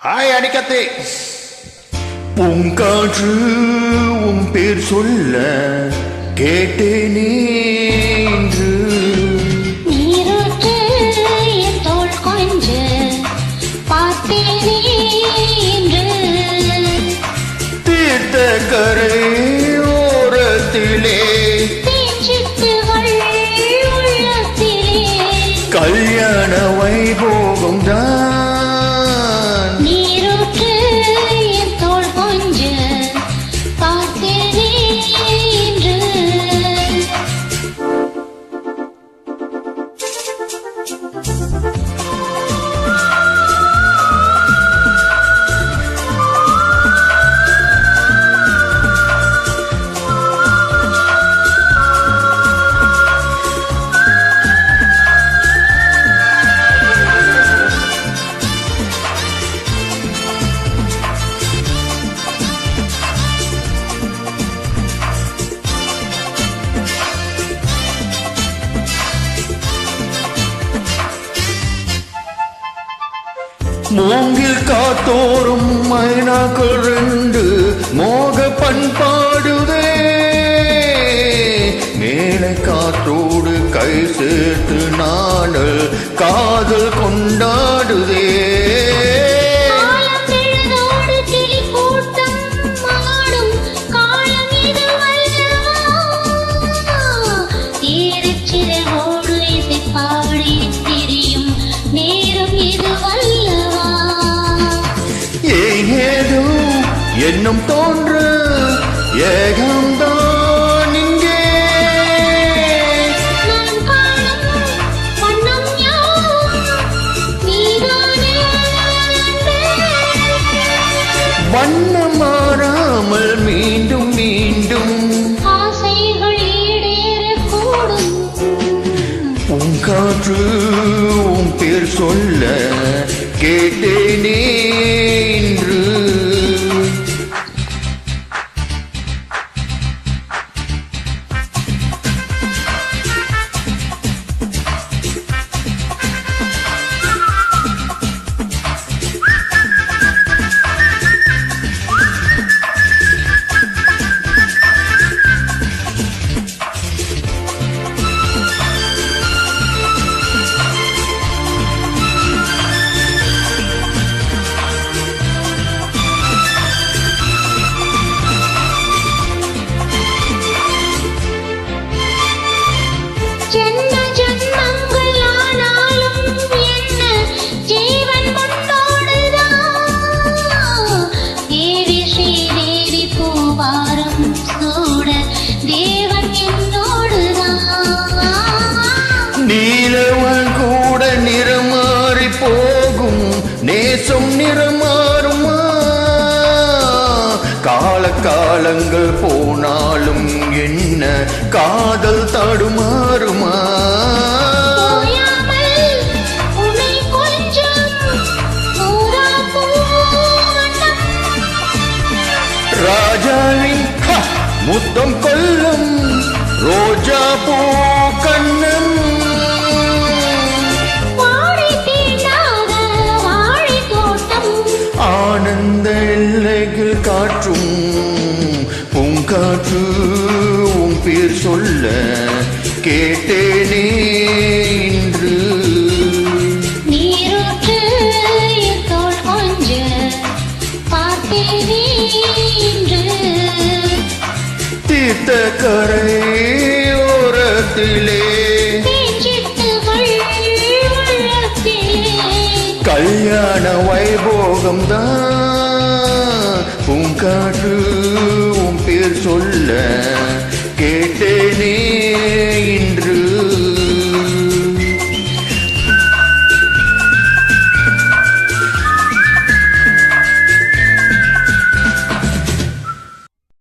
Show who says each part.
Speaker 1: Hi அடிக்கத்தே. பூங்காற்று உன் பேர் சொல்ல கேட்டேனே என்று.
Speaker 2: நீரூற்று என் தோள் கொஞ்ச பார்த்தேனே என்று.
Speaker 1: தீர்த்த கரை ஓரத்திலே
Speaker 2: தேஞ்சிட்டுகள் உள்ளத்திலே
Speaker 1: கல்யாண வைபோகம் தான்.
Speaker 2: நீரூற்று என் தோள் கொஞ்ச பார்த்தேனே என்று.
Speaker 1: மூங்கில் காத்தோறும் மைனாக்கள் ரெண்டு மோக பண்பாடுதே. மேலே காற்றோடு கை சேர்த்து நாடல் காதல் கொண்டாடுதே. என்னும் தோன்று ஏகம்தான் இங்கே. வண்ணம் மாறாமல் மீண்டும் மீண்டும்
Speaker 2: ஆசைகள் ஈடேறக்கூடும்.
Speaker 1: உன் காற்று உன் பேர் சொல்ல கேட்டேனே என்று.
Speaker 2: ஜென்ம ஜென்மங்கள் ஆனாலும் என்ன ஜீவன் முன்னோடுதான். தேவி ஸ்ரீதேவி பூவாரம் சூட தேவன் என்னோடுதான்.
Speaker 1: நீலவன் கூட நிறமாறி போகும் நேசம் நிறமாறுமா. காலங்கள் போனாலும் என்ன காதல் தடுமாறுமா. ராஜாவின் முத்தம் கொல்லும் ரோஜா பூ கண்ணம். ஆனந்த எல்லைகள் காற்றும் பூங்காற்று உன் பேர் சொல்ல கேட்டேனே என்று.
Speaker 2: நீரூற்று என் தோள் கொஞ்ச பார்த்தேனே என்று.
Speaker 1: தீர்த்த கரை ஓரத்திலே கல்யாண வைபோகம் தான். பூங்காற்று உன் பேர் சொல்ல கேட்டேனே